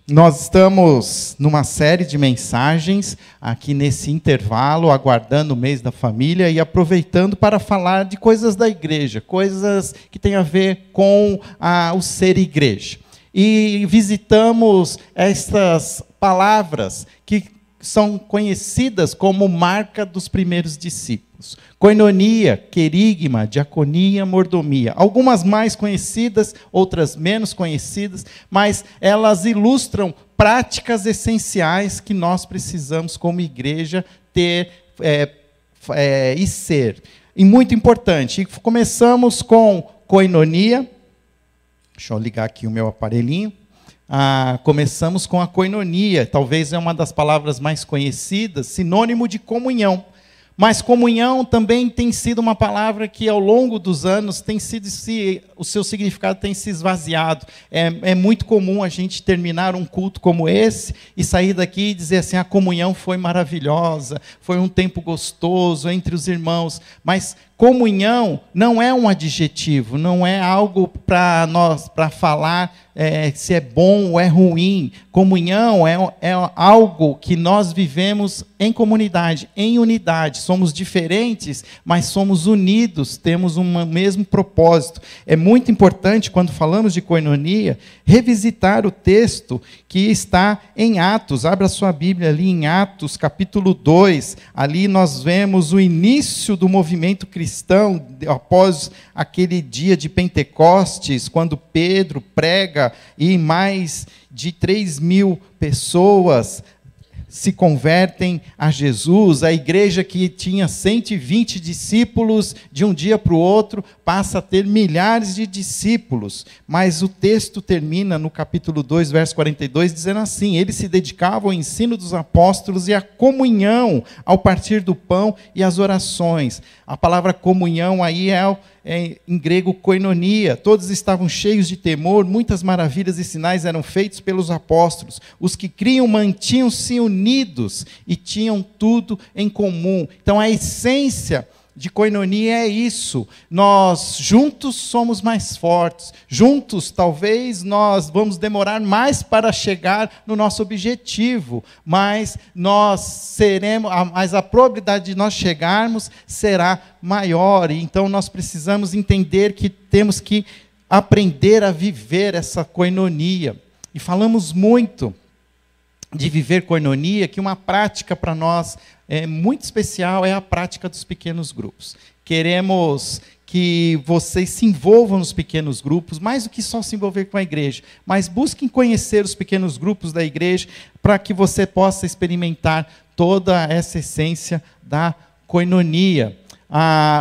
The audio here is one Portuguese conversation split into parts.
Nós estamos numa série de mensagens aqui nesse intervalo, aguardando o mês da família e aproveitando para falar de coisas da igreja, coisas que têm a ver com o ser igreja. E visitamos estas palavras que são conhecidas como marca dos primeiros discípulos. Koinonia, querigma, diaconia, mordomia. Algumas mais conhecidas, outras menos conhecidas, mas elas ilustram práticas essenciais que nós precisamos, como igreja, ter e ser. E muito importante. E começamos com koinonia. Deixa eu ligar aqui o meu aparelhinho. Começamos com a koinonia, talvez é uma das palavras mais conhecidas, sinônimo de comunhão. Mas comunhão também tem sido uma palavra que, ao longo dos anos, o seu significado tem se esvaziado. É muito comum a gente terminar um culto como esse e sair daqui e dizer assim, a comunhão foi maravilhosa, foi um tempo gostoso entre os irmãos. Mas comunhão não é um adjetivo, não é algo para falar se é bom ou é ruim. Comunhão é algo que nós vivemos em comunidade, em unidade. Somos diferentes, mas somos unidos, temos um mesmo propósito. É muito importante, quando falamos de koinonia, revisitar o texto que está em Atos. Abra sua Bíblia ali em Atos, capítulo 2. Ali nós vemos o início do movimento cristão, após aquele dia de Pentecostes, quando Pedro prega e mais de 3.000 pessoas se convertem a Jesus. A igreja que tinha 120 discípulos, de um dia para o outro, passa a ter milhares de discípulos. Mas o texto termina no capítulo 2, verso 42, dizendo assim: eles se dedicavam ao ensino dos apóstolos e à comunhão, ao partir do pão e às orações. A palavra comunhão aí em grego, koinonia. Todos estavam cheios de temor, muitas maravilhas e sinais eram feitos pelos apóstolos. Os que criam mantinham-se unidos e tinham tudo em comum. Então, a essência de koinonia é isso. Nós juntos somos mais fortes. Juntos, talvez, nós vamos demorar mais para chegar no nosso objetivo, mas a probabilidade de nós chegarmos será maior. Então, nós precisamos entender que temos que aprender a viver essa koinonia. E falamos muito de viver koinonia, que uma prática para nós muito especial é a prática dos pequenos grupos. Queremos que vocês se envolvam nos pequenos grupos, mais do que só se envolver com a igreja, mas busquem conhecer os pequenos grupos da igreja, para que você possa experimentar toda essa essência da koinonia.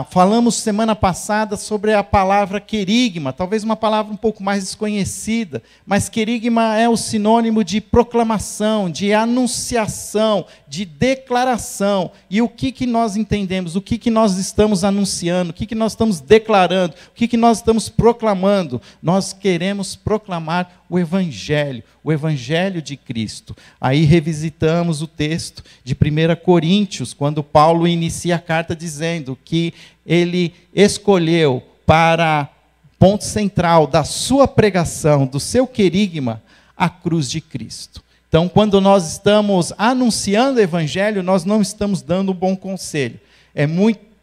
Falamos semana passada sobre a palavra querigma, talvez uma palavra um pouco mais desconhecida, mas querigma é o sinônimo de proclamação, de anunciação, de declaração. E o que nós entendemos? O que nós estamos anunciando? O que nós estamos declarando? O que nós estamos proclamando? Nós queremos proclamar o Evangelho de Cristo. Aí revisitamos o texto de 1 Coríntios, quando Paulo inicia a carta dizendo que ele escolheu para ponto central da sua pregação, do seu querigma, a cruz de Cristo. Então, quando nós estamos anunciando o Evangelho, nós não estamos dando um bom conselho. É muito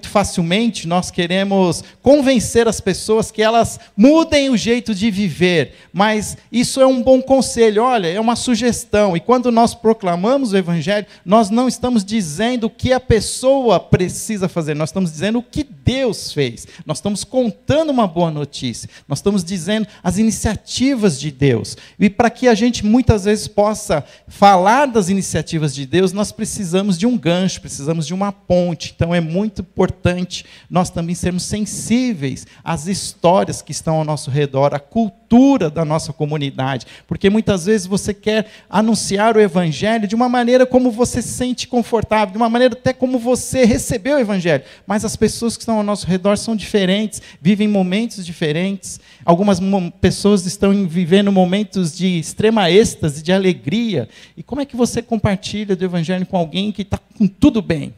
facilmente nós queremos convencer as pessoas que elas mudem o jeito de viver, mas isso é um bom conselho, olha, é uma sugestão. E quando nós proclamamos o Evangelho, nós não estamos dizendo o que a pessoa precisa fazer, nós estamos dizendo o que Deus fez. Nós estamos contando uma boa notícia, nós estamos dizendo as iniciativas de Deus. E para que a gente muitas vezes possa falar das iniciativas de Deus, nós precisamos de um gancho, precisamos de uma ponte. Então é muito importante nós também sermos sensíveis às histórias que estão ao nosso redor, à cultura da nossa comunidade, porque muitas vezes você quer anunciar o Evangelho de uma maneira como você se sente confortável, de uma maneira até como você recebeu o Evangelho, mas as pessoas que estão ao nosso redor são diferentes, vivem momentos diferentes. Algumas pessoas estão vivendo momentos de extrema êxtase, de alegria. E como é que você compartilha do Evangelho com alguém que está com tudo bem?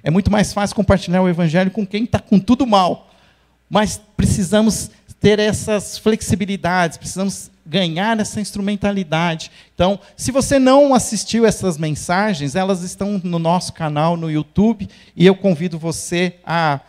É muito mais fácil compartilhar o Evangelho com quem está com tudo mal. Mas precisamos ter essas flexibilidades, precisamos ganhar essa instrumentalidade. Então, se você não assistiu essas mensagens, elas estão no nosso canal no YouTube, e eu convido você a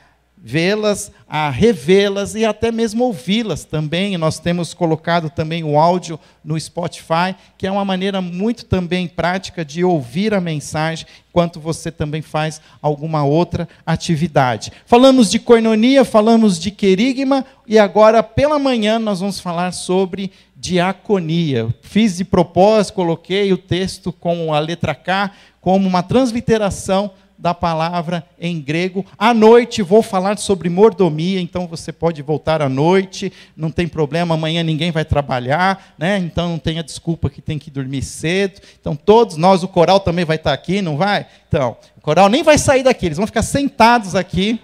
vê-las, a revê-las e até mesmo ouvi-las também. Nós temos colocado também o áudio no Spotify, que é uma maneira muito também prática de ouvir a mensagem, enquanto você também faz alguma outra atividade. Falamos de koinonia, falamos de querigma, e agora, pela manhã, nós vamos falar sobre diaconia. Fiz de propósito, coloquei o texto com a letra K, como uma transliteração da palavra em grego. À noite vou falar sobre mordomia, então você pode voltar à noite, não tem problema, amanhã ninguém vai trabalhar, né? Então não tenha desculpa que tem que dormir cedo. Então todos nós, o coral também vai estar aqui, não vai? Então, o coral nem vai sair daqui, eles vão ficar sentados aqui.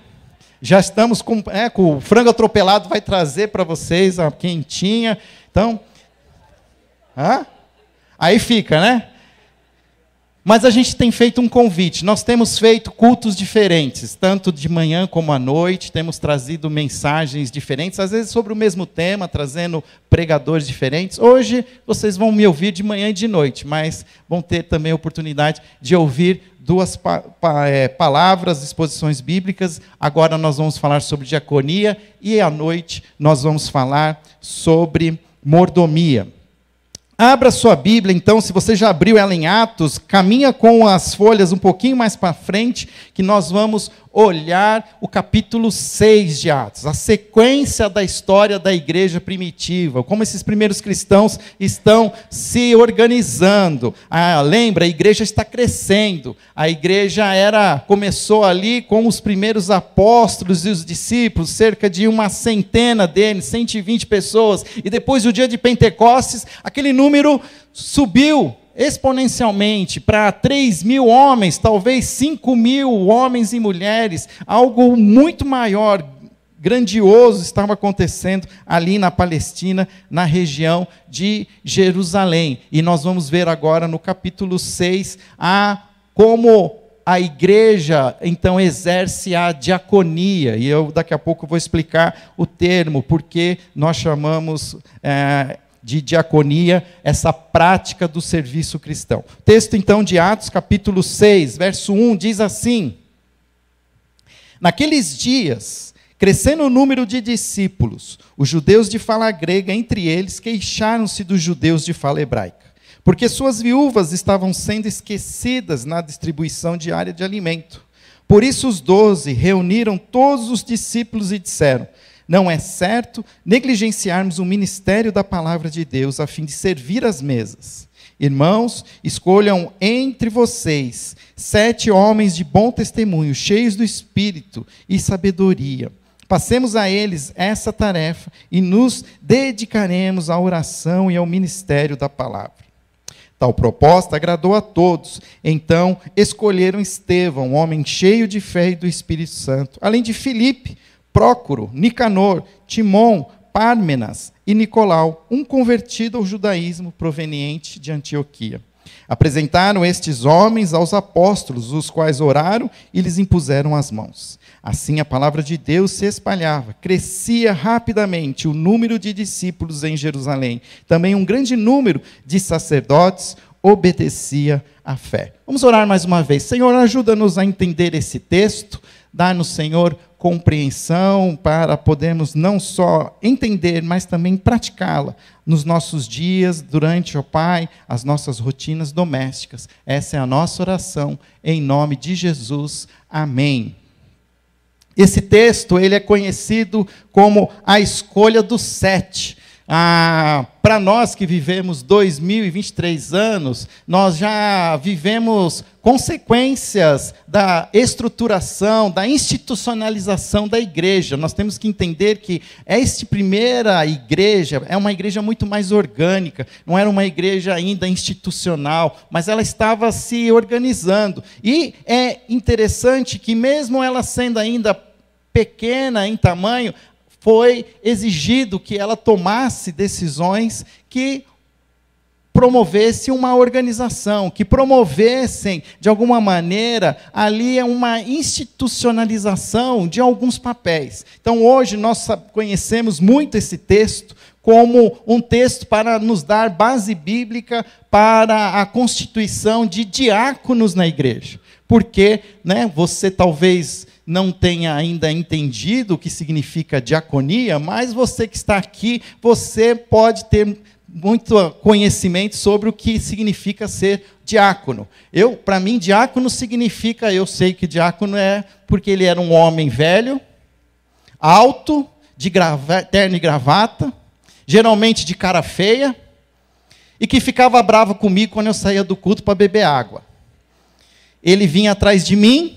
Já estamos com o frango atropelado, vai trazer para vocês a quentinha. Então, aí fica, né? Mas a gente tem feito um convite, nós temos feito cultos diferentes, tanto de manhã como à noite, temos trazido mensagens diferentes, às vezes sobre o mesmo tema, trazendo pregadores diferentes. Hoje vocês vão me ouvir de manhã e de noite, mas vão ter também a oportunidade de ouvir duas palavras, exposições bíblicas. Agora nós vamos falar sobre diaconia e à noite nós vamos falar sobre mordomia. Abra sua Bíblia, então, se você já abriu ela em Atos, caminha com as folhas um pouquinho mais para frente, que nós vamos olhar o capítulo 6 de Atos, a sequência da história da igreja primitiva, como esses primeiros cristãos estão se organizando. Lembra, a igreja está crescendo, a igreja começou ali com os primeiros apóstolos e os discípulos, cerca de uma centena deles, 120 pessoas, e depois do dia de Pentecostes, aquele número subiu exponencialmente para 3.000 homens, talvez 5.000 homens e mulheres, algo muito maior, grandioso estava acontecendo ali na Palestina, na região de Jerusalém. E nós vamos ver agora no capítulo 6 como a igreja, então, exerce a diaconia. E eu daqui a pouco vou explicar o termo, porque nós chamamos de diaconia, essa prática do serviço cristão. O texto, então, de Atos, capítulo 6, verso 1, diz assim: Naqueles dias, crescendo o número de discípulos, os judeus de fala grega, entre eles, queixaram-se dos judeus de fala hebraica, porque suas viúvas estavam sendo esquecidas na distribuição diária de alimento. Por isso os 12 reuniram todos os discípulos e disseram: Não é certo negligenciarmos o ministério da palavra de Deus a fim de servir às mesas. Irmãos, escolham entre vocês 7 homens de bom testemunho, cheios do Espírito e sabedoria. Passemos a eles essa tarefa e nos dedicaremos à oração e ao ministério da palavra. Tal proposta agradou a todos. Então escolheram Estevão, um homem cheio de fé e do Espírito Santo, além de Filipe, Prócoro, Nicanor, Timon, Pármenas e Nicolau, um convertido ao judaísmo proveniente de Antioquia. Apresentaram estes homens aos apóstolos, os quais oraram e lhes impuseram as mãos. Assim a palavra de Deus se espalhava, crescia rapidamente o número de discípulos em Jerusalém. Também um grande número de sacerdotes obedecia à fé. Vamos orar mais uma vez. Senhor, ajuda-nos a entender esse texto. Dá-nos, Senhor, compreensão para podermos não só entender, mas também praticá-la nos nossos dias, durante, ó Pai, as nossas rotinas domésticas. Essa é a nossa oração, em nome de Jesus. Amém. Esse texto, ele é conhecido como a escolha dos 7. Para nós que vivemos 2023 anos, nós já vivemos consequências da estruturação, da institucionalização da igreja. Nós temos que entender que esta primeira igreja é uma igreja muito mais orgânica, não era uma igreja ainda institucional, mas ela estava se organizando. E é interessante que, mesmo ela sendo ainda pequena em tamanho, foi exigido que ela tomasse decisões que promovesse uma organização, que promovessem, de alguma maneira, ali uma institucionalização de alguns papéis. Então, hoje, nós conhecemos muito esse texto como um texto para nos dar base bíblica para a constituição de diáconos na igreja. Porque, você talvez não tenha ainda entendido o que significa diaconia, mas você que está aqui, você pode ter muito conhecimento sobre o que significa ser diácono. Para mim, diácono significa, eu sei que diácono é porque ele era um homem velho, alto, de terno e gravata, geralmente de cara feia, e que ficava bravo comigo quando eu saía do culto para beber água. Ele vinha atrás de mim,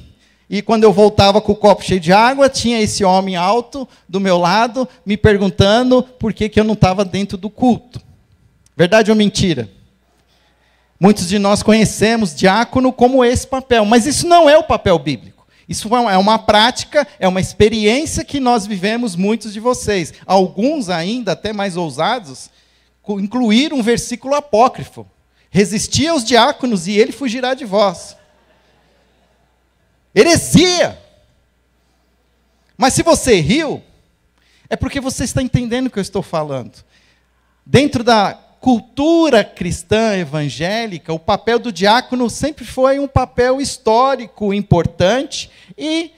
e quando eu voltava com o copo cheio de água, tinha esse homem alto do meu lado, me perguntando por que eu não estava dentro do culto. Verdade ou mentira? Muitos de nós conhecemos diácono como esse papel, mas isso não é o papel bíblico. Isso é uma prática, é uma experiência que nós vivemos, muitos de vocês. Alguns ainda, até mais ousados, incluíram um versículo apócrifo. Resistia aos diáconos e ele fugirá de vós. Heresia! Mas se você riu, é porque você está entendendo o que eu estou falando. Dentro da cultura cristã evangélica, o papel do diácono sempre foi um papel histórico importante e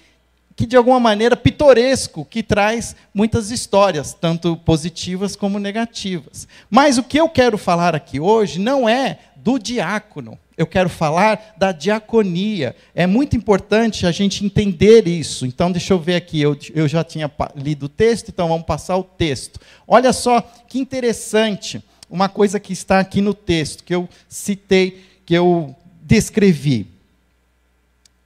que, de alguma maneira, pitoresco, que traz muitas histórias, tanto positivas como negativas. Mas o que eu quero falar aqui hoje não é do diácono, eu quero falar da diaconia. É muito importante a gente entender isso. Então, deixa eu ver aqui, eu já tinha lido o texto, então vamos passar o texto. Olha só que interessante, uma coisa que está aqui no texto, que eu citei, que eu descrevi.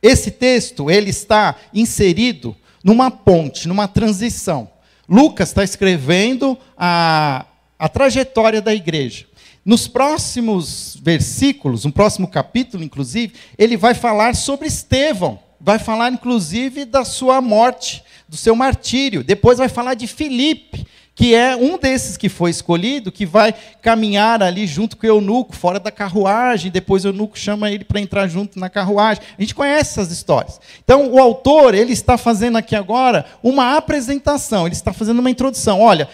Esse texto, ele está inserido numa ponte, numa transição. Lucas está escrevendo a trajetória da igreja. Nos próximos versículos, no próximo capítulo, inclusive, ele vai falar sobre Estevão. Vai falar, inclusive, da sua morte, do seu martírio. Depois vai falar de Filipe, que é um desses que foi escolhido, que vai caminhar ali junto com o eunuco, fora da carruagem, depois o eunuco chama ele para entrar junto na carruagem. A gente conhece essas histórias. Então, o autor, ele está fazendo aqui agora uma apresentação, ele está fazendo uma introdução. Olha,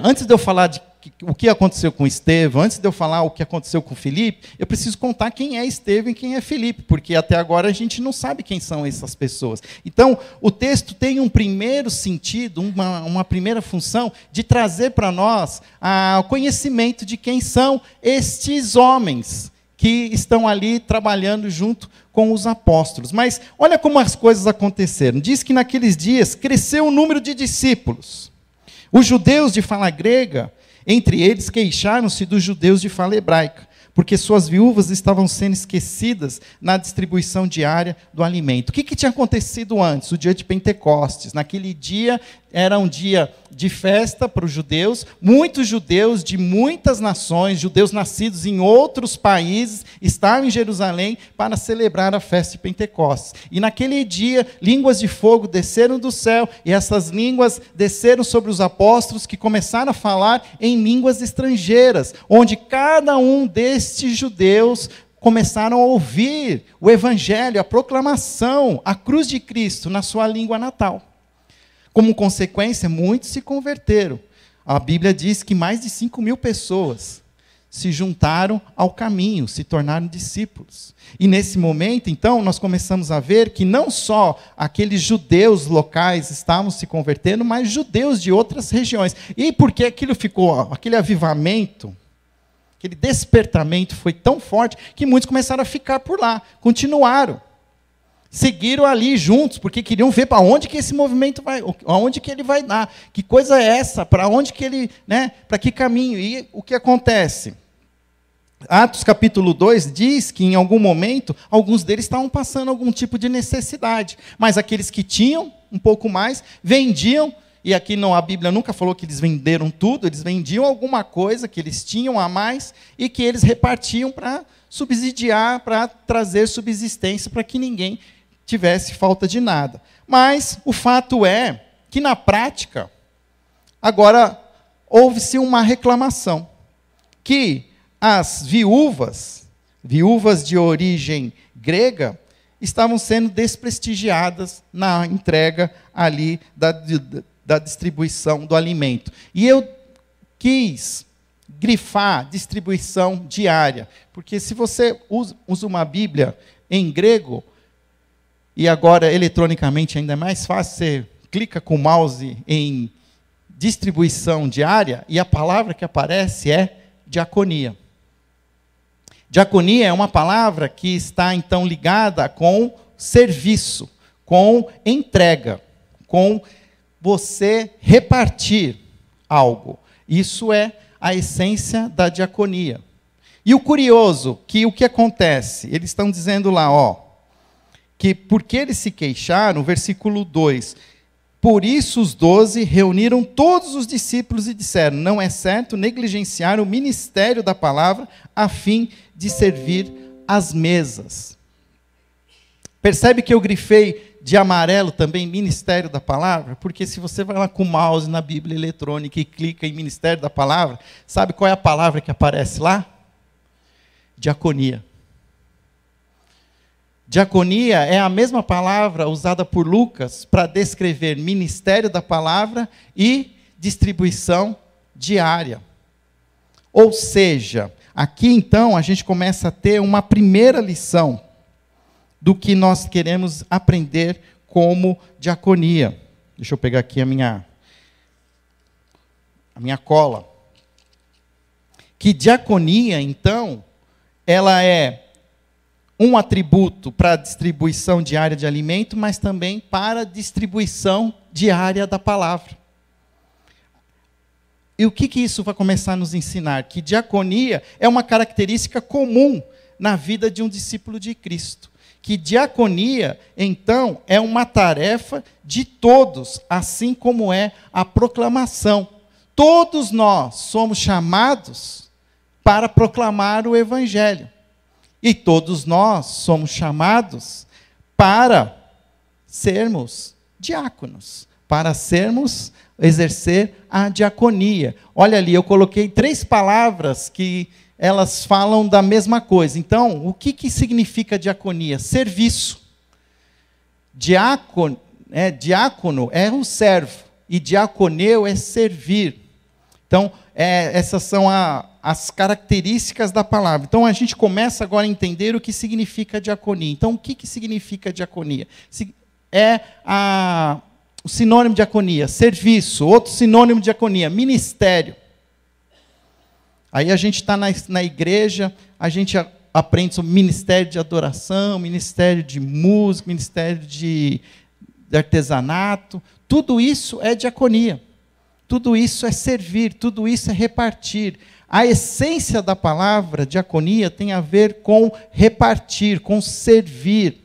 antes de eu falar de o que aconteceu com Estevão, antes de eu falar o que aconteceu com Filipe, eu preciso contar quem é Estevão e quem é Filipe, porque até agora a gente não sabe quem são essas pessoas. Então, o texto tem um primeiro sentido, uma primeira função, de trazer para nós o conhecimento de quem são estes homens que estão ali trabalhando junto com os apóstolos. Mas olha como as coisas aconteceram. Diz que naqueles dias cresceu o número de discípulos. Os judeus de fala grega, entre eles, queixaram-se dos judeus de fala hebraica, porque suas viúvas estavam sendo esquecidas na distribuição diária do alimento. O que tinha acontecido antes? O dia de Pentecostes. Naquele dia, era um dia de festa para os judeus. Muitos judeus de muitas nações, judeus nascidos em outros países, estavam em Jerusalém para celebrar a festa de Pentecostes. E naquele dia, línguas de fogo desceram do céu, e essas línguas desceram sobre os apóstolos, que começaram a falar em línguas estrangeiras, onde cada um destes judeus começaram a ouvir o evangelho, a proclamação, a cruz de Cristo na sua língua natal. Como consequência, muitos se converteram. A Bíblia diz que mais de 5.000 pessoas se juntaram ao caminho, se tornaram discípulos. E nesse momento, então, nós começamos a ver que não só aqueles judeus locais estavam se convertendo, mas judeus de outras regiões. E porque aquele avivamento, aquele despertamento foi tão forte, que muitos começaram a ficar por lá, continuaram. Seguiram ali juntos, porque queriam ver para onde que esse movimento vai, aonde que ele vai dar, que coisa é essa, para onde que ele, para que caminho. E o que acontece? Atos capítulo 2 diz que em algum momento, alguns deles estavam passando algum tipo de necessidade, mas aqueles que tinham um pouco mais, vendiam, e aqui a Bíblia nunca falou que eles venderam tudo, eles vendiam alguma coisa que eles tinham a mais, e que eles repartiam para subsidiar, para trazer subsistência, para que ninguém tivesse falta de nada. Mas o fato é que, na prática, agora houve-se uma reclamação, que as viúvas de origem grega, estavam sendo desprestigiadas na entrega ali da distribuição do alimento. E eu quis grifar distribuição diária, porque se você usa uma Bíblia em grego, e agora eletronicamente ainda é mais fácil, você clica com o mouse em distribuição diária, e a palavra que aparece é diaconia. Diaconia é uma palavra que está, então, ligada com serviço, com entrega, com você repartir algo. Isso é a essência da diaconia. E o curioso, que o que acontece? Eles estão dizendo lá, que porque eles se queixaram, versículo 2, por isso os 12 reuniram todos os discípulos e disseram, não é certo negligenciar o ministério da palavra a fim de servir as mesas. Percebe que eu grifei de amarelo também ministério da palavra? Porque se você vai lá com o mouse na Bíblia eletrônica e clica em ministério da palavra, sabe qual é a palavra que aparece lá? Diaconia. Diaconia é a mesma palavra usada por Lucas para descrever ministério da palavra e distribuição diária. Ou seja, aqui então a gente começa a ter uma primeira lição do que nós queremos aprender como diaconia. Deixa eu pegar aqui a minha cola. Que diaconia, então, ela é um atributo para a distribuição diária de alimento, mas também para a distribuição diária da palavra. E o que isso vai começar a nos ensinar? Que diaconia é uma característica comum na vida de um discípulo de Cristo. Que diaconia, então, é uma tarefa de todos, assim como é a proclamação. Todos nós somos chamados para proclamar o Evangelho. E todos nós somos chamados para sermos diáconos, para exercer a diaconia. Olha ali, eu coloquei 3 palavras que elas falam da mesma coisa. Então, o que significa diaconia? Serviço. Diácono é o servo, e diaconeu é servir. Então, essas são as características da palavra. Então, a gente começa agora a entender o que significa diaconia. Então, o que significa diaconia? É o sinônimo de diaconia, serviço. Outro sinônimo de diaconia, ministério. Aí a gente está na igreja, a gente aprende sobre ministério de adoração, ministério de música, ministério de artesanato. Tudo isso é diaconia. Tudo isso é servir, tudo isso é repartir. A essência da palavra diaconia tem a ver com repartir, com servir.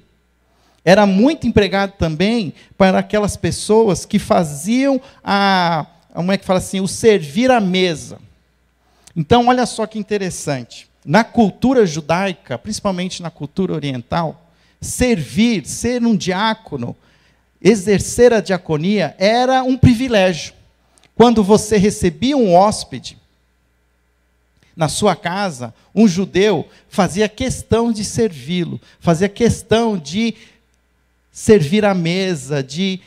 Era muito empregado também para aquelas pessoas que faziam como é que fala assim, o servir à mesa. Então, olha só que interessante. Na cultura judaica, principalmente na cultura oriental, servir, ser um diácono, exercer a diaconia era um privilégio. Quando você recebia um hóspede na sua casa, um judeu fazia questão de servi-lo, fazia questão de servir à mesa, de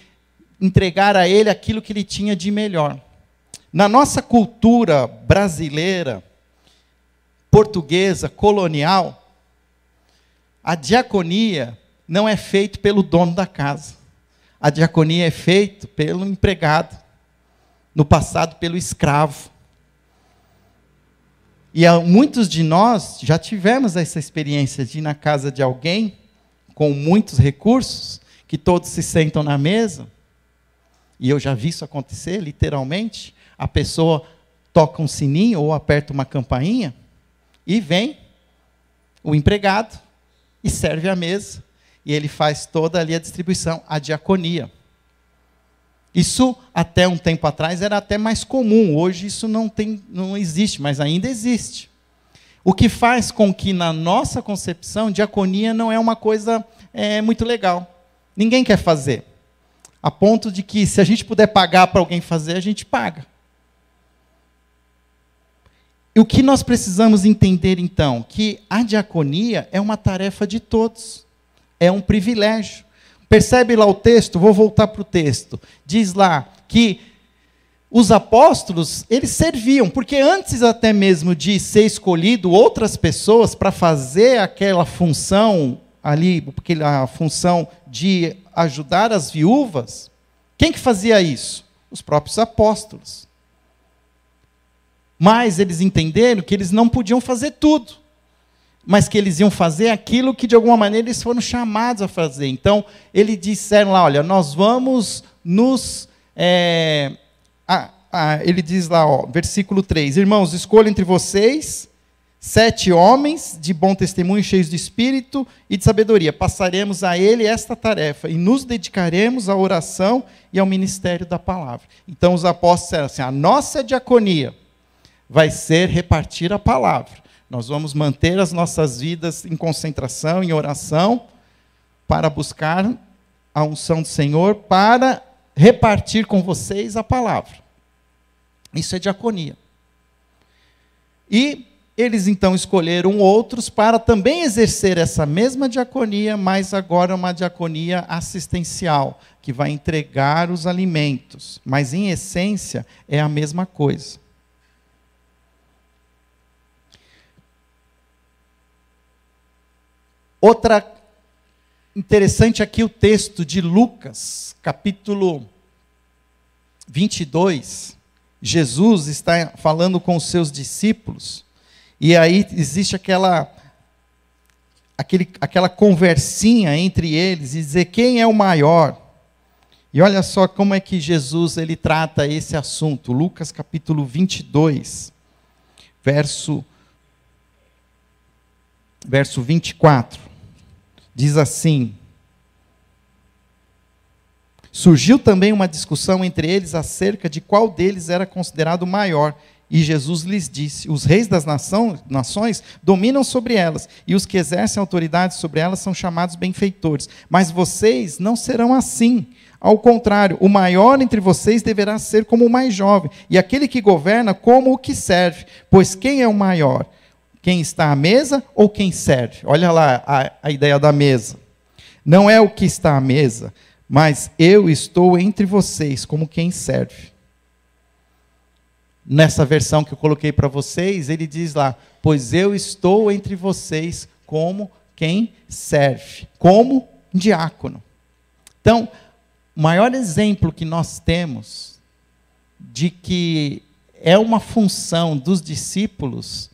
entregar a ele aquilo que ele tinha de melhor. Na nossa cultura brasileira, portuguesa, colonial, a diaconia não é feita pelo dono da casa. A diaconia é feita pelo empregado. No passado, pelo escravo. E muitos de nós já tivemos essa experiência de ir na casa de alguém, com muitos recursos, que todos se sentam na mesa, e eu já vi isso acontecer, literalmente, a pessoa toca um sininho ou aperta uma campainha, e vem o empregado, e serve a mesa, e ele faz toda ali a distribuição, a diaconia. Isso, até um tempo atrás, era até mais comum. Hoje isso não existe, mas ainda existe. O que faz com que, na nossa concepção, diaconia não é uma coisa muito legal. Ninguém quer fazer. A ponto de que, se a gente puder pagar para alguém fazer, a gente paga. E o que nós precisamos entender, então? Que a diaconia é uma tarefa de todos. É um privilégio. Percebe lá o texto? Vou voltar para o texto. Diz lá que os apóstolos, eles serviam, porque antes até mesmo de ser escolhido outras pessoas para fazer aquela função ali, aquela função de ajudar as viúvas, quem que fazia isso? Os próprios apóstolos. Mas eles entenderam que eles não podiam fazer tudo, mas que eles iam fazer aquilo que de alguma maneira eles foram chamados a fazer. Então, eles disseram lá, olha, nós vamos nos... ele diz lá, versículo 3, irmãos, escolha entre vocês 7 homens de bom testemunho, cheios de espírito e de sabedoria. Passaremos a ele esta tarefa e nos dedicaremos à oração e ao ministério da palavra. Então, os apóstolos disseram assim, a nossa diaconia vai ser repartir a palavra. Nós vamos manter as nossas vidas em concentração, em oração, para buscar a unção do Senhor, para repartir com vocês a palavra. Isso é diaconia. E eles então escolheram outros para também exercer essa mesma diaconia, mas agora uma diaconia assistencial, que vai entregar os alimentos. Mas em essência é a mesma coisa. Outra interessante aqui o texto de Lucas, capítulo 22. Jesus está falando com os seus discípulos, e aí existe aquela conversinha entre eles, e dizer quem é o maior. E olha só como é que Jesus ele trata esse assunto. Lucas capítulo 22, verso 24. Diz assim: surgiu também uma discussão entre eles acerca de qual deles era considerado maior. E Jesus lhes disse: os reis das nações dominam sobre elas, e os que exercem autoridade sobre elas são chamados benfeitores. Mas vocês não serão assim. Ao contrário, o maior entre vocês deverá ser como o mais jovem, e aquele que governa como o que serve. Pois quem é o maior? Quem está à mesa ou quem serve? Olha lá a ideia da mesa. Não é o que está à mesa, mas eu estou entre vocês como quem serve. Nessa versão que eu coloquei para vocês, ele diz lá, pois eu estou entre vocês como quem serve, como diácono. Então, o maior exemplo que nós temos de que é uma função dos discípulos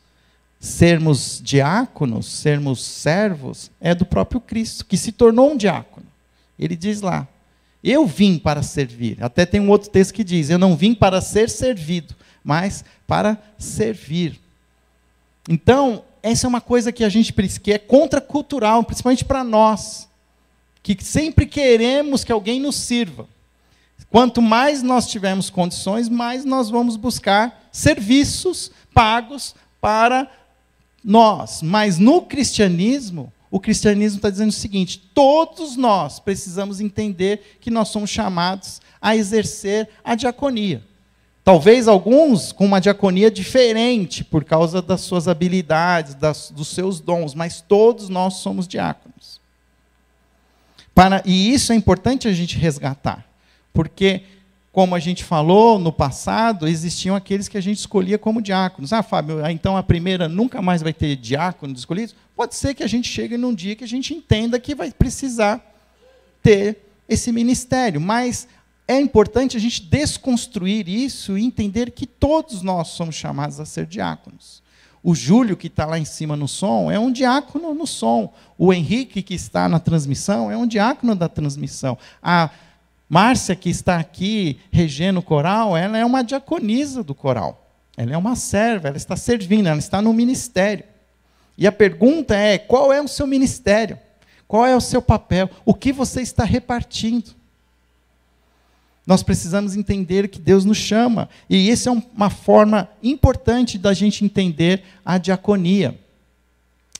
sermos diáconos, sermos servos, é do próprio Cristo, que se tornou um diácono. Ele diz lá, eu vim para servir. Até tem um outro texto que diz, eu não vim para ser servido, mas para servir. Então, essa é uma coisa que a gente que é contracultural, principalmente para nós, que sempre queremos que alguém nos sirva. Quanto mais nós tivermos condições, mais nós vamos buscar serviços pagos para nós. Mas no cristianismo, o cristianismo está dizendo o seguinte, todos nós precisamos entender que nós somos chamados a exercer a diaconia. Talvez alguns com uma diaconia diferente, por causa das suas habilidades, dos seus dons, mas todos nós somos diáconos. E isso é importante a gente resgatar, porque, como a gente falou no passado, existiam aqueles que a gente escolhia como diáconos. Ah, Fábio, então a primeira nunca mais vai ter diáconos escolhidos? Pode ser que a gente chegue num dia que a gente entenda que vai precisar ter esse ministério, mas é importante a gente desconstruir isso e entender que todos nós somos chamados a ser diáconos. O Júlio, que está lá em cima no som, é um diácono no som. O Henrique, que está na transmissão, é um diácono da transmissão. A Márcia, que está aqui regendo o coral, ela é uma diaconisa do coral. Ela é uma serva, ela está servindo, ela está no ministério. E a pergunta é, qual é o seu ministério? Qual é o seu papel? O que você está repartindo? Nós precisamos entender que Deus nos chama. E essa é uma forma importante da gente entender a diaconia.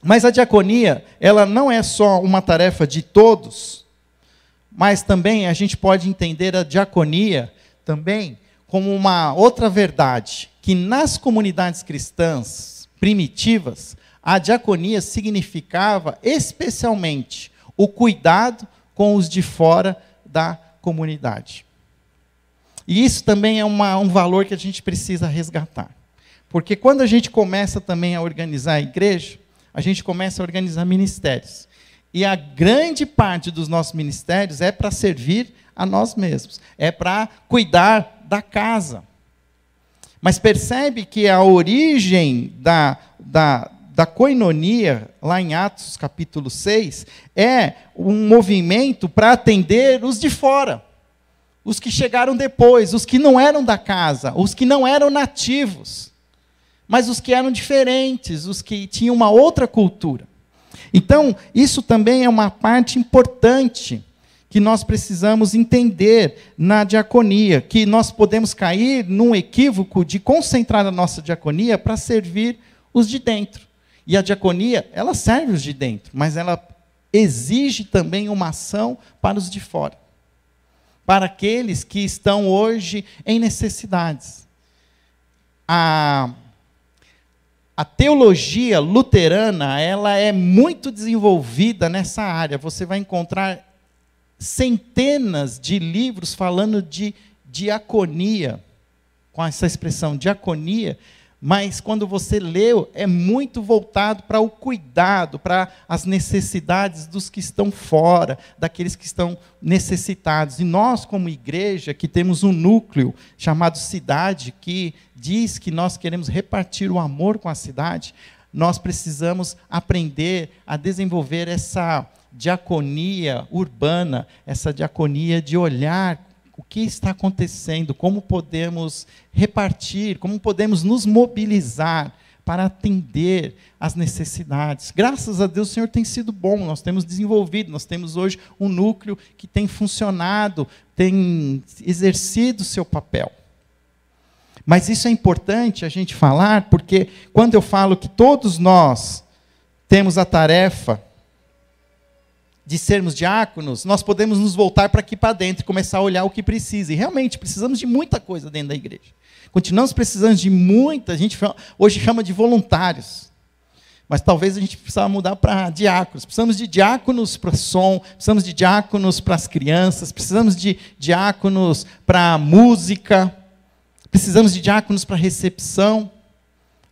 Mas a diaconia, ela não é só uma tarefa de todos, mas também a gente pode entender a diaconia também como uma outra verdade, que nas comunidades cristãs primitivas, a diaconia significava especialmente o cuidado com os de fora da comunidade. E isso também é um valor que a gente precisa resgatar. Porque quando a gente começa também a organizar a igreja, a gente começa a organizar ministérios. E a grande parte dos nossos ministérios é para servir a nós mesmos, é para cuidar da casa. Mas percebe que a origem da koinonia, lá em Atos capítulo 6, é um movimento para atender os de fora, os que chegaram depois, os que não eram da casa, os que não eram nativos, mas os que eram diferentes, os que tinham uma outra cultura. Então, isso também é uma parte importante que nós precisamos entender na diaconia, que nós podemos cair num equívoco de concentrar a nossa diaconia para servir os de dentro. E a diaconia, ela serve os de dentro, mas ela exige também uma ação para os de fora, para aqueles que estão hoje em necessidades. A teologia luterana, ela é muito desenvolvida nessa área. Você vai encontrar centenas de livros falando de diaconia, com essa expressão diaconia, mas quando você leu, é muito voltado para o cuidado, para as necessidades dos que estão fora, daqueles que estão necessitados. E nós, como igreja, que temos um núcleo chamado Cidade, que diz que nós queremos repartir o amor com a cidade, nós precisamos aprender a desenvolver essa diaconia urbana, essa diaconia de olhar o que está acontecendo, como podemos repartir, como podemos nos mobilizar para atender às necessidades. Graças a Deus o Senhor tem sido bom, nós temos desenvolvido, nós temos hoje um núcleo que tem funcionado, tem exercido o seu papel. Mas isso é importante a gente falar, porque quando eu falo que todos nós temos a tarefa de sermos diáconos, nós podemos nos voltar para aqui para dentro e começar a olhar o que precisa. E realmente, precisamos de muita coisa dentro da igreja. Continuamos precisando de muita, a gente hoje chama de voluntários. Mas talvez a gente precisava mudar para diáconos. Precisamos de diáconos para som, precisamos de diáconos para as crianças, precisamos de diáconos para música, precisamos de diáconos para recepção.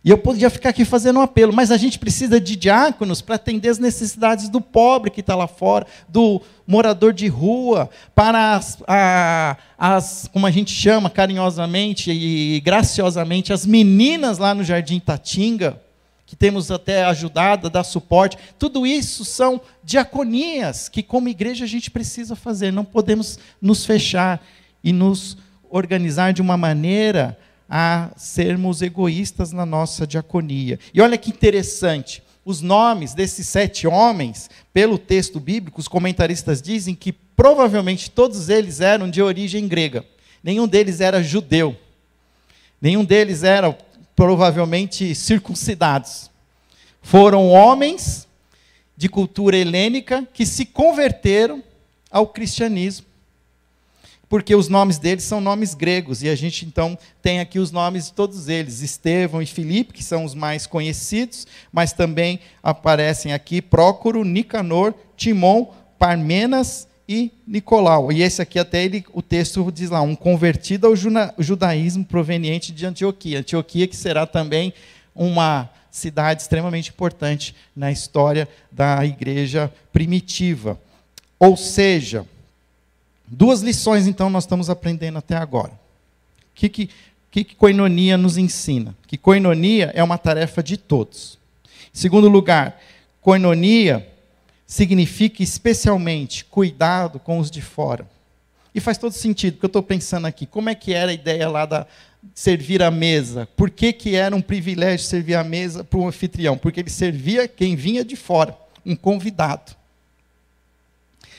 E eu podia ficar aqui fazendo um apelo, mas a gente precisa de diáconos para atender as necessidades do pobre que está lá fora, do morador de rua, para como a gente chama carinhosamente e graciosamente, as meninas lá no Jardim Tatinga, que temos até ajudado a dar suporte. Tudo isso são diaconias que, como igreja, a gente precisa fazer. Não podemos nos fechar e nos organizar de uma maneira a sermos egoístas na nossa diaconia. E olha que interessante, os nomes desses 7 homens, pelo texto bíblico, os comentaristas dizem que provavelmente todos eles eram de origem grega. Nenhum deles era judeu. Nenhum deles era provavelmente circuncidados. Foram homens de cultura helênica que se converteram ao cristianismo, porque os nomes deles são nomes gregos, e a gente então tem aqui os nomes de todos eles, Estevão e Filipe, que são os mais conhecidos, mas também aparecem aqui Prócoro, Nicanor, Timon, Parmenas e Nicolau. E esse aqui até o texto diz lá, um convertido ao judaísmo proveniente de Antioquia. Antioquia que será também uma cidade extremamente importante na história da igreja primitiva. Ou seja, 2 lições, então, nós estamos aprendendo até agora. O que koinonia nos ensina? Que koinonia é uma tarefa de todos. Em segundo lugar, koinonia significa especialmente cuidado com os de fora. E faz todo sentido, porque eu estou pensando aqui, como é que era a ideia lá de servir à mesa? Por que era um privilégio servir à mesa para um anfitrião? Porque ele servia quem vinha de fora, um convidado.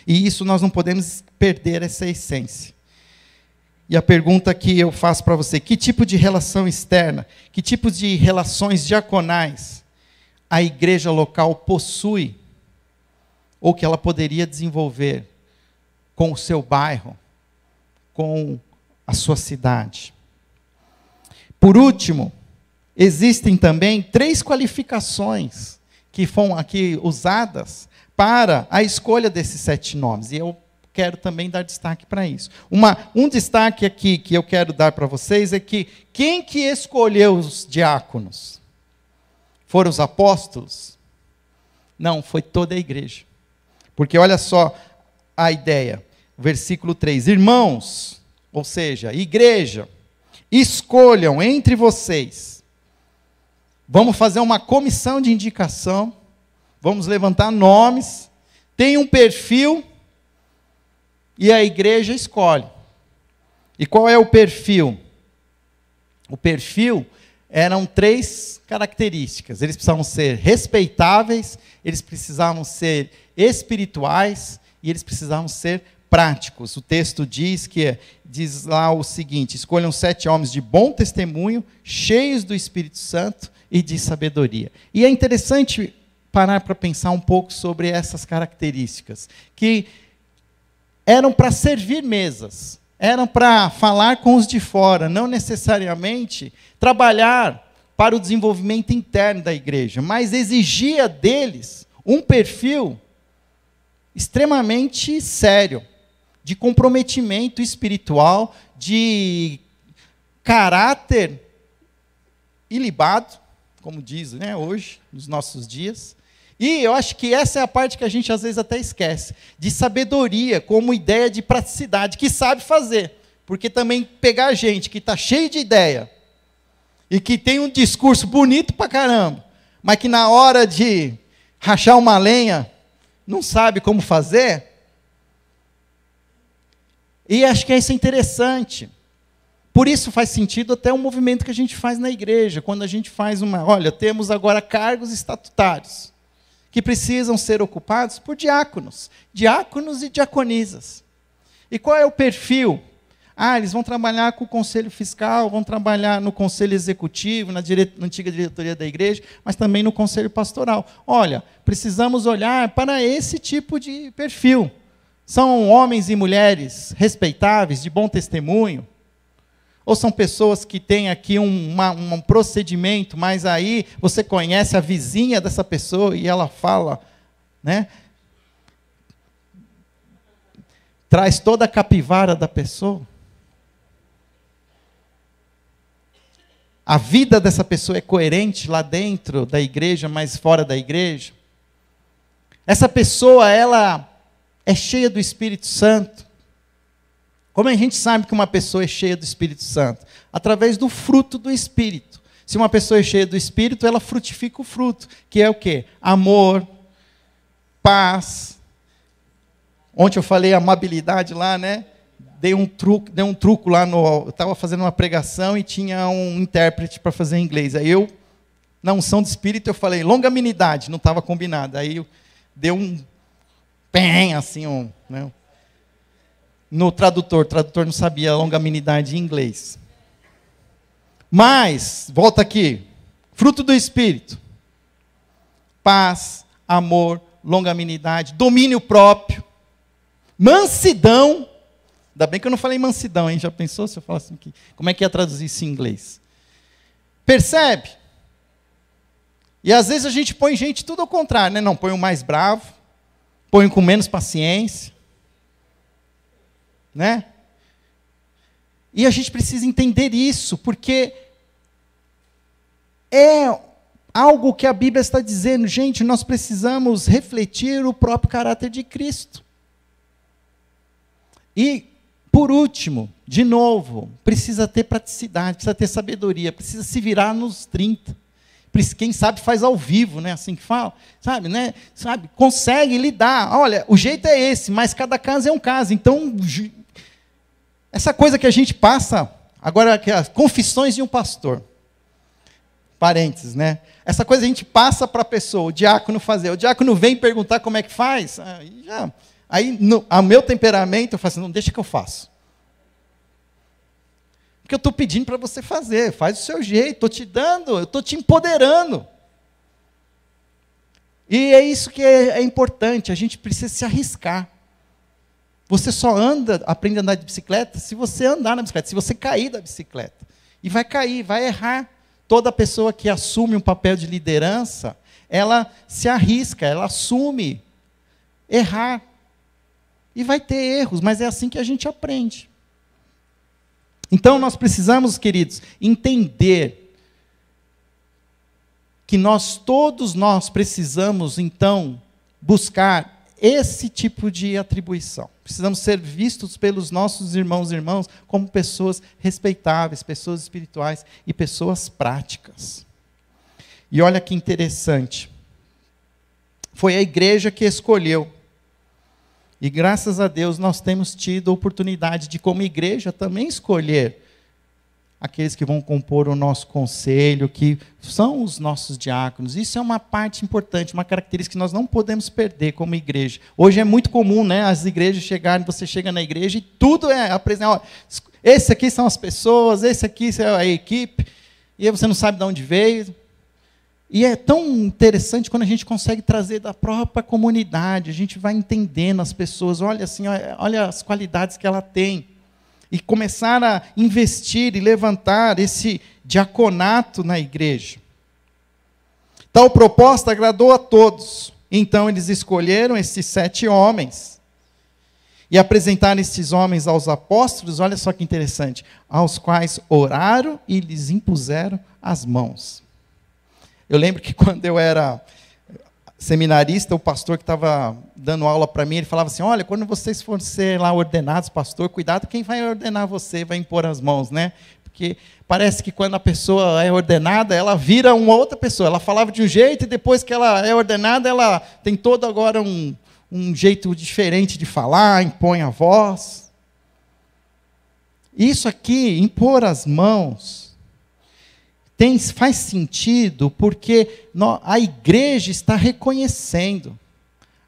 E isso nós não podemos perder essa essência. E a pergunta que eu faço para você, que tipo de relação externa, que tipo de relações diaconais a igreja local possui, ou que ela poderia desenvolver com o seu bairro, com a sua cidade? Por último, existem também 3 qualificações que foram aqui usadas para a escolha desses 7 nomes. E eu quero também dar destaque para isso. Um destaque aqui que eu quero dar para vocês é que quem que escolheu os diáconos? Foram os apóstolos? Não, foi toda a igreja. Porque olha só a ideia. Versículo 3. Irmãos, ou seja, igreja, escolham entre vocês. Vamos fazer uma comissão de indicação. Vamos levantar nomes. Tem um perfil. E a igreja escolhe. E qual é o perfil? O perfil eram 3 características. Eles precisavam ser respeitáveis, eles precisavam ser espirituais e eles precisavam ser práticos. O texto diz lá o seguinte: escolham 7 homens de bom testemunho, cheios do Espírito Santo e de sabedoria. E é interessante parar para pensar um pouco sobre essas características, que eram para servir mesas, eram para falar com os de fora, não necessariamente trabalhar para o desenvolvimento interno da igreja, mas exigia deles um perfil extremamente sério, de comprometimento espiritual, de caráter ilibado, como diz, né, hoje, nos nossos dias. E eu acho que essa é a parte que a gente às vezes até esquece, de sabedoria como ideia de praticidade, que sabe fazer. Porque também pegar gente que está cheio de ideia, e que tem um discurso bonito pra caramba, mas que na hora de rachar uma lenha, não sabe como fazer. E acho que isso é interessante. Por isso faz sentido até o movimento que a gente faz na igreja, quando a gente faz olha, temos agora cargos estatutários, que precisam ser ocupados por diáconos e diaconisas. E qual é o perfil? Eles vão trabalhar com o conselho fiscal, vão trabalhar no conselho executivo, na antiga diretoria da igreja, mas também no conselho pastoral. Olha, precisamos olhar para esse tipo de perfil. São homens e mulheres respeitáveis, de bom testemunho? Ou são pessoas que têm aqui um procedimento, mas aí você conhece a vizinha dessa pessoa e ela fala, né? Traz toda a capivara da pessoa. A vida dessa pessoa é coerente lá dentro da igreja, mas fora da igreja. Essa pessoa, ela é cheia do Espírito Santo. Como a gente sabe que uma pessoa é cheia do Espírito Santo? Através do fruto do Espírito. Se uma pessoa é cheia do Espírito, ela frutifica o fruto, que é o quê? Amor, paz. Ontem eu falei amabilidade lá, né? Dei um truco lá eu estava fazendo uma pregação e tinha um intérprete para fazer em inglês. Aí eu, na unção do Espírito, eu falei longanimidade, não estava combinado. Aí eu dei um pem, assim, né? No tradutor. O tradutor não sabia longanimidade em inglês. Mas, volta aqui. Fruto do Espírito. Paz, amor, longanimidade, domínio próprio, mansidão. Ainda bem que eu não falei mansidão, hein? Já pensou se eu falasse aqui? Como é que ia traduzir isso em inglês? Percebe? E às vezes a gente põe gente tudo ao contrário, né? Não, põe o mais bravo, põe o com menos paciência, né? E a gente precisa entender isso, porque é algo que a Bíblia está dizendo, gente, nós precisamos refletir o próprio caráter de Cristo. E, por último, de novo, precisa ter praticidade, precisa ter sabedoria, precisa se virar nos 30. Quem sabe faz ao vivo, né? Assim que fala, sabe, né? Sabe, consegue lidar. Olha, o jeito é esse, mas cada caso é um caso. Então, essa coisa que a gente passa, agora, que as confissões de um pastor, parênteses, né? Essa coisa a gente passa para a pessoa, o diácono fazer. O diácono vem perguntar como é que faz. Aí, a meu temperamento, eu falo assim, não, deixa que eu faço. Porque eu estou pedindo para você fazer, faz do seu jeito, estou te dando, eu estou te empoderando. E é isso que é importante, a gente precisa se arriscar. Você só aprende a andar de bicicleta se você andar na bicicleta, se você cair da bicicleta. E vai cair, vai errar. Toda pessoa que assume um papel de liderança, ela se arrisca, ela assume errar. E vai ter erros, mas é assim que a gente aprende. Então nós precisamos, queridos, entender que todos nós precisamos, então, buscar esse tipo de atribuição. Precisamos ser vistos pelos nossos irmãos e irmãs como pessoas respeitáveis, pessoas espirituais e pessoas práticas. E olha que interessante. Foi a igreja que escolheu. E graças a Deus nós temos tido a oportunidade de, como igreja, também escolher aqueles que vão compor o nosso conselho, que são os nossos diáconos. Isso é uma parte importante, uma característica que nós não podemos perder como igreja. Hoje é muito comum, né, as igrejas chegarem, você chega na igreja e tudo é apresentado. Esse aqui são as pessoas, esse aqui é a equipe, e aí você não sabe de onde veio. E é tão interessante quando a gente consegue trazer da própria comunidade, a gente vai entendendo as pessoas, olha assim, olha as qualidades que ela tem. E começar a investir e levantar esse diaconato na igreja. Tal proposta agradou a todos. Então eles escolheram esses 7 homens. E apresentaram esses homens aos apóstolos, olha só que interessante, aos quais oraram e lhes impuseram as mãos. Eu lembro que quando eu era seminarista, o pastor que estava dando aula para mim, ele falava assim, olha, quando vocês forem ser lá ordenados, pastor, cuidado, quem vai ordenar você vai impor as mãos, né? Porque parece que quando a pessoa é ordenada, ela vira uma outra pessoa. Ela falava de um jeito e depois que ela é ordenada, ela tem todo agora um jeito diferente de falar, impõe a voz. Isso aqui, impor as mãos, faz sentido porque a igreja está reconhecendo,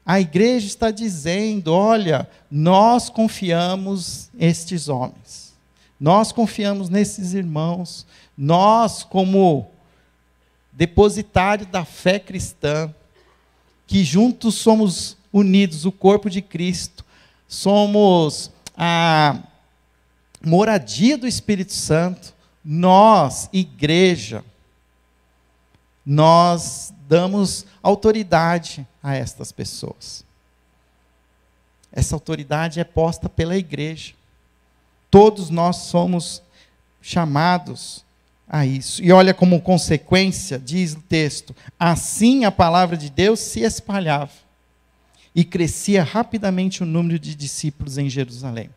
a igreja está dizendo, olha, nós confiamos nestes homens, nós confiamos nesses irmãos, nós como depositário da fé cristã, que juntos somos unidos, o corpo de Cristo, somos a moradia do Espírito Santo, nós, igreja, nós damos autoridade a estas pessoas. Essa autoridade é posta pela igreja. Todos nós somos chamados a isso. E olha como consequência, diz o texto, assim a palavra de Deus se espalhava e crescia rapidamente o número de discípulos em Jerusalém.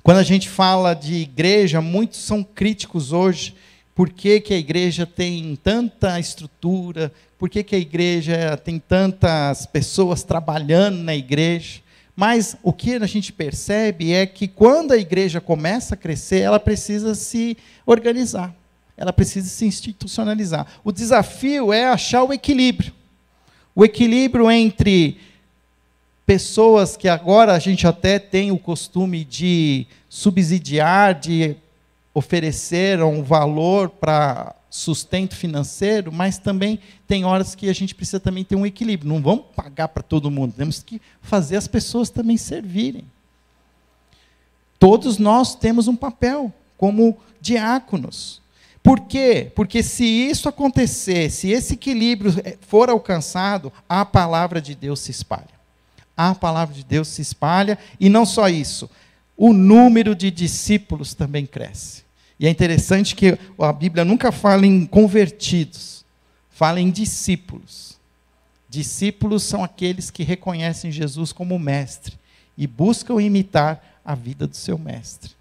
Quando a gente fala de igreja, muitos são críticos hoje. Por que que a igreja tem tanta estrutura? Por que que a igreja tem tantas pessoas trabalhando na igreja? Mas o que a gente percebe é que quando a igreja começa a crescer, ela precisa se organizar. Ela precisa se institucionalizar. O desafio é achar o equilíbrio. O equilíbrio entre pessoas que agora a gente até tem o costume de subsidiar, de oferecer um valor para sustento financeiro, mas também tem horas que a gente precisa também ter um equilíbrio. Não vamos pagar para todo mundo, temos que fazer as pessoas também servirem. Todos nós temos um papel como diáconos. Por quê? Porque se isso acontecer, se esse equilíbrio for alcançado, a palavra de Deus se espalha. A palavra de Deus se espalha, e não só isso, o número de discípulos também cresce. E é interessante que a Bíblia nunca fala em convertidos, fala em discípulos. Discípulos são aqueles que reconhecem Jesus como mestre e buscam imitar a vida do seu mestre.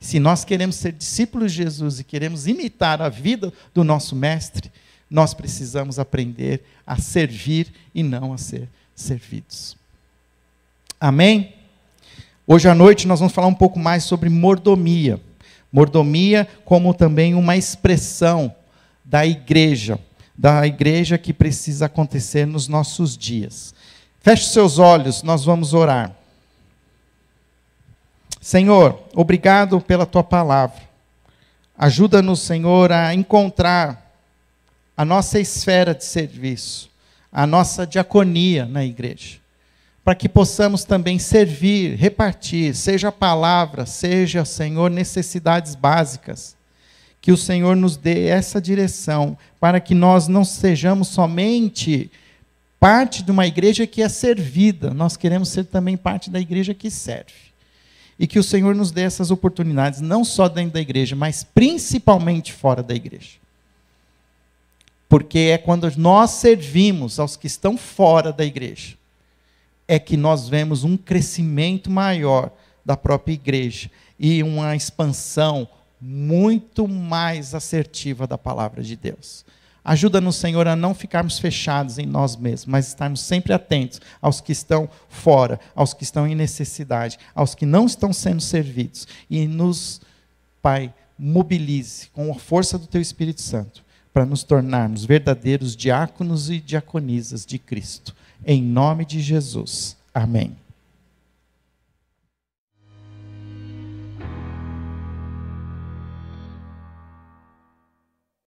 Se nós queremos ser discípulos de Jesus e queremos imitar a vida do nosso mestre, nós precisamos aprender a servir e não a ser servidos. Amém? Hoje à noite nós vamos falar um pouco mais sobre mordomia. Mordomia como também uma expressão da igreja que precisa acontecer nos nossos dias. Feche seus olhos, nós vamos orar. Senhor, obrigado pela tua palavra. Ajuda-nos, Senhor, a encontrar a nossa esfera de serviço, a nossa diaconia na igreja, para que possamos também servir, repartir, seja a palavra, seja, Senhor, necessidades básicas. Que o Senhor nos dê essa direção, para que nós não sejamos somente parte de uma igreja que é servida, nós queremos ser também parte da igreja que serve. E que o Senhor nos dê essas oportunidades, não só dentro da igreja, mas principalmente fora da igreja. Porque é quando nós servimos aos que estão fora da igreja, é que nós vemos um crescimento maior da própria igreja e uma expansão muito mais assertiva da palavra de Deus. Ajuda-nos, Senhor, a não ficarmos fechados em nós mesmos, mas estarmos sempre atentos aos que estão fora, aos que estão em necessidade, aos que não estão sendo servidos. E nos, Pai, mobilize com a força do Teu Espírito Santo para nos tornarmos verdadeiros diáconos e diaconisas de Cristo. Em nome de Jesus. Amém.